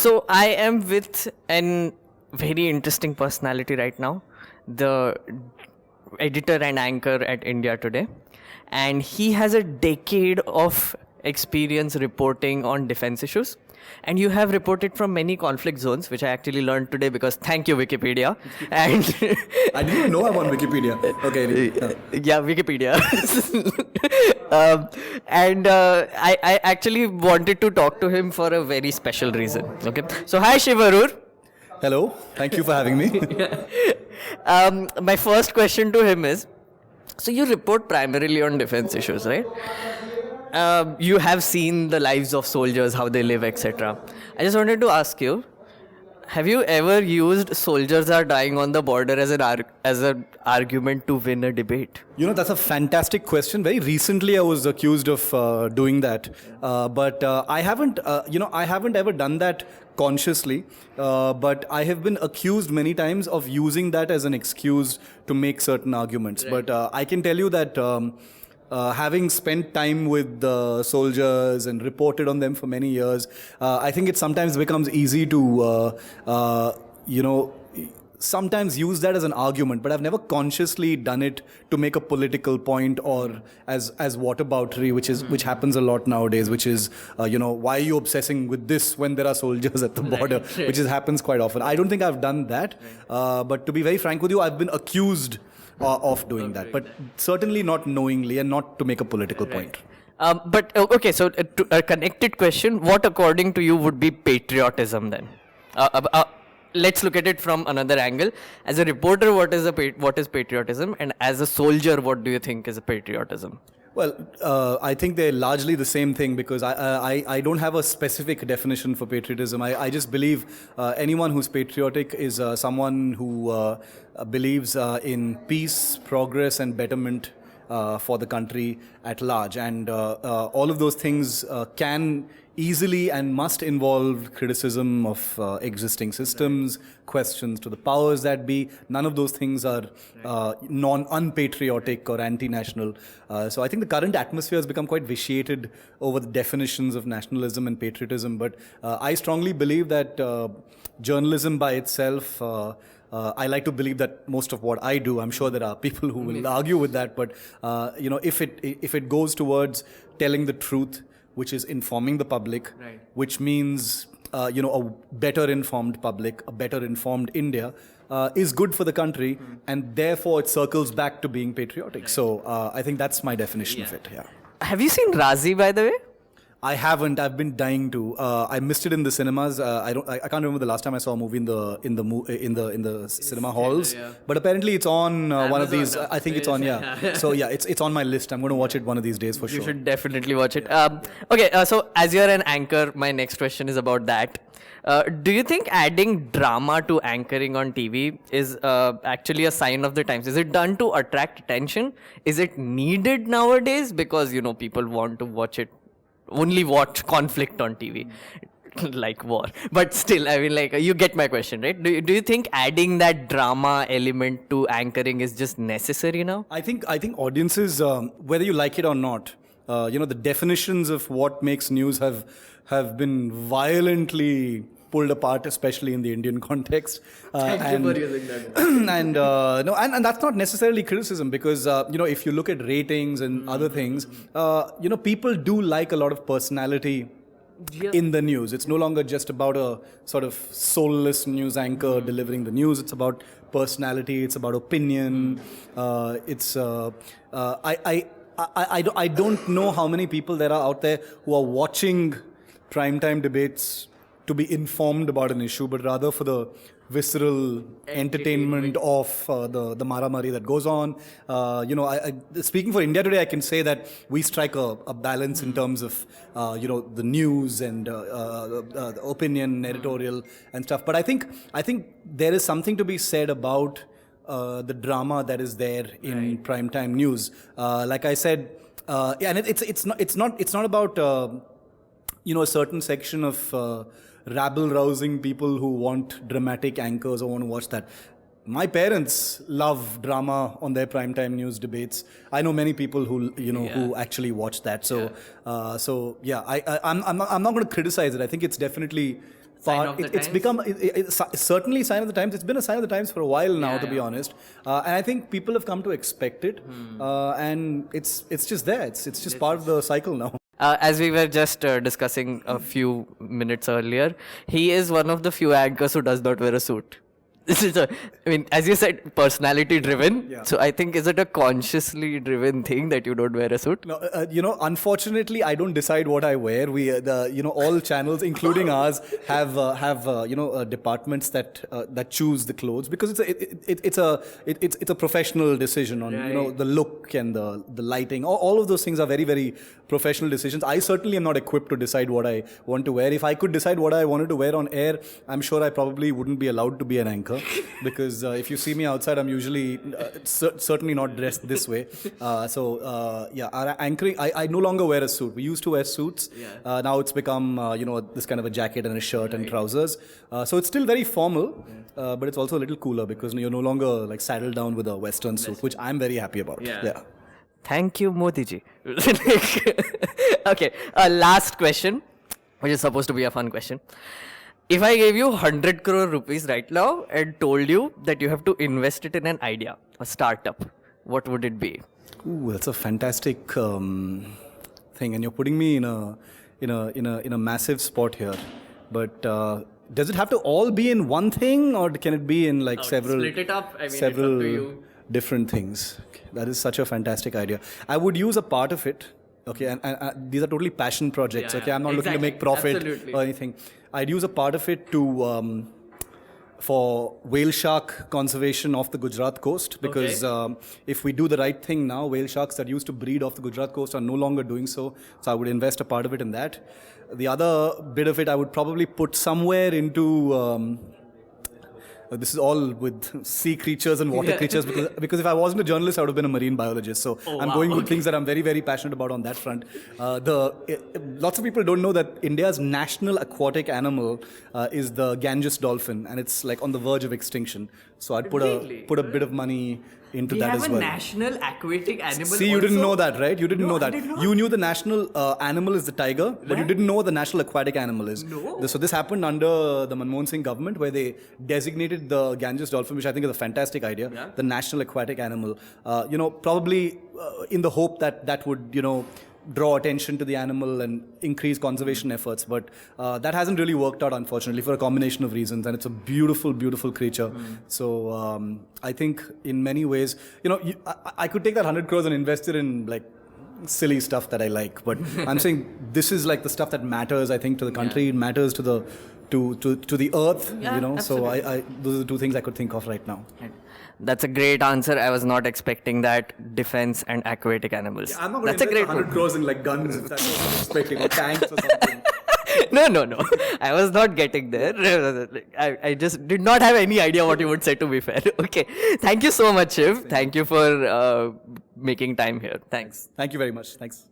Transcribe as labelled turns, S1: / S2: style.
S1: So I am with an very interesting personality right now, the editor and anchor at India Today, and he has a decade of experience reporting on defense issues. And you have reported from many conflict zones, which I actually learned today because thank you, Wikipedia. And
S2: I didn't even know I'm on Wikipedia. Okay.
S1: yeah, Wikipedia. I actually wanted to talk to him for a very special reason. Okay. So, hi, Shiv Aroor.
S2: Hello. Thank you for having me.
S1: My first question to him is, so you report primarily on defense issues, right? You have seen the lives of soldiers, how they live, etc. I just wanted to ask you, have you ever used soldiers are dying on the border as an argument to win a debate?
S2: You know, that's a fantastic question. Very recently, I was accused of doing that, but I haven't. I haven't ever done that consciously. But I have been accused many times of using that as an excuse to make certain arguments. Right. But I can tell you that. Having spent time with the soldiers and reported on them for many years, I think it sometimes becomes easy to, sometimes use that as an argument, but I've never consciously done it to make a political point or as whataboutery, which happens a lot nowadays, which is, why are you obsessing with this when there are soldiers at the border, right. Which happens quite often. I don't think I've done that, right. But to be very frank with you, I've been accused of doing that, but certainly not knowingly and not to make a political point.
S1: Okay, so a connected question, what according to you would be patriotism then? Let's look at it from another angle. As a reporter, what is patriotism? And as a soldier, what do you think is a patriotism?
S2: Well, I think they're largely the same thing because I don't have a specific definition for patriotism. I just believe anyone who's patriotic is someone who believes in peace, progress, and betterment for the country at large. And all of those things can easily and must involve criticism of existing systems, questions to the powers that be. None of those things are unpatriotic or anti-national. So I think the current atmosphere has become quite vitiated over the definitions of nationalism and patriotism. But I strongly believe that journalism by itself, I like to believe that most of what I do, I'm sure there are people who will argue with that, but if it goes towards telling the truth, which is informing the public, right. Which means a better informed public, a better informed India, is good for the country, and therefore it circles back to being patriotic. Right. So I think that's my definition of it. Yeah.
S1: Have you seen Razi, by the way?
S2: I haven't. I've been dying to. I missed it in the cinemas. I can't remember the last time I saw a movie in the cinema halls. Yeah. But apparently it's on one of these. I think it's on. Yeah. So yeah, it's on my list. I'm going to watch it one of these days for sure.
S1: You should definitely watch it. Okay. So as you're an anchor, my next question is about that. Do you think adding drama to anchoring on TV is actually a sign of the times? Is it done to attract attention? Is it needed nowadays because people want to only watch conflict on TV, like war. But still, I mean, you get my question, right? Do you think adding that drama element to anchoring is just necessary now?
S2: I think audiences, whether you like it or not, the definitions of what makes news have been violently pulled apart, especially in the Indian context.
S1: Thank you for using that.
S2: And that's not necessarily criticism because, if you look at ratings and other things, people do like a lot of personality in the news. It's no longer just about a sort of soulless news anchor delivering the news. It's about personality. It's about opinion. I don't know how many people there are out there who are watching primetime debates to be informed about an issue, but rather for the visceral entertainment of the maramari that goes on. Speaking for India Today, I can say that we strike a balance in terms of the news and the opinion, editorial and stuff. But I think there is something to be said about the drama that is there in primetime news. Like I said, and it's not about a certain section of rabble-rousing people who want dramatic anchors or want to watch that. My parents love drama on their primetime news debates. I know many people who actually watch that. So, I'm not going to criticize it. I think it's definitely
S1: Sign of the
S2: it's
S1: times?
S2: become it's certainly a sign of the times. It's been a sign of the times for a while now, to be honest. And I think people have come to expect it, and it's just there. It's just part of the cycle now.
S1: As we were just discussing a few minutes earlier, he is one of the few anchors who does not wear a suit. This is as you said, personality driven.
S2: Yeah.
S1: So I think, is it a consciously driven thing that you don't wear a suit?
S2: No, unfortunately, I don't decide what I wear. All channels, including ours, have departments that choose the clothes, because it's a professional decision on the look and the lighting. All of those things are very, very professional decisions. I certainly am not equipped to decide what I want to wear. If I could decide what I wanted to wear on air, I'm sure I probably wouldn't be allowed to be an anchor. Because if you see me outside, I'm usually certainly not dressed this way. Our anchoring, I no longer wear a suit. We used to wear suits. Now it's become, this kind of a jacket and a shirt and trousers. So it's still very formal, but it's also a little cooler because you're no longer like saddled down with a Western suit, which I'm very happy about. Yeah.
S1: Thank you, Modi ji. Okay, last question, which is supposed to be a fun question. If I gave you 100 crore rupees right now and told you that you have to invest it in an idea, a startup, what would it be?
S2: Ooh, that's a fantastic thing, and you're putting me in a massive spot here. But does it have to all be in one thing, or can it be in like several?
S1: Split it up.
S2: Several
S1: it's up to you.
S2: Different things. Okay, that is such a fantastic idea. I would use a part of it. Okay, and these are totally passion projects. Okay, I'm not looking to make profit or anything. I'd use a part of it to for whale shark conservation off the Gujarat coast, because if we do the right thing now, whale sharks that used to breed off the Gujarat coast are no longer doing so. So I would invest a part of it in that. The other bit of it I would probably put somewhere into this is all with sea creatures and water creatures, because if I wasn't a journalist, I would have been a marine biologist. So I'm going with things that I'm very, very passionate about on that front. Lots of people don't know that India's national aquatic animal is the Ganges dolphin, and it's like on the verge of extinction. So I'd put a bit of money into that as well.
S1: We have a national aquatic animal.
S2: See, you didn't know that, right? You didn't know that. You knew the national animal is the tiger, but you didn't know what the national aquatic animal is.
S1: No.
S2: So this happened under the Manmohan Singh government, where they designated the Ganges dolphin, which I think is a fantastic idea, the national aquatic animal. Probably in the hope that would, draw attention to the animal and increase conservation efforts. But that hasn't really worked out, unfortunately, for a combination of reasons. And it's a beautiful, beautiful creature. So I think in many ways, I could take that 100 crores and invest it in like silly stuff that I like. But I'm saying this is like the stuff that matters, I think, to the country. It matters to the earth, So I those are the two things I could think of right now.
S1: That's a great answer. I was not expecting that. Defense and aquatic animals.
S2: Yeah, I'm not going to invest 100 crores in like guns, if that's what I'm expecting, or tanks or something.
S1: No. I was not getting there. I just did not have any idea what you would say, to be fair. Okay. Thank you so much, Shiv. Thank you for making time here. Thanks.
S2: Thank you very much. Thanks.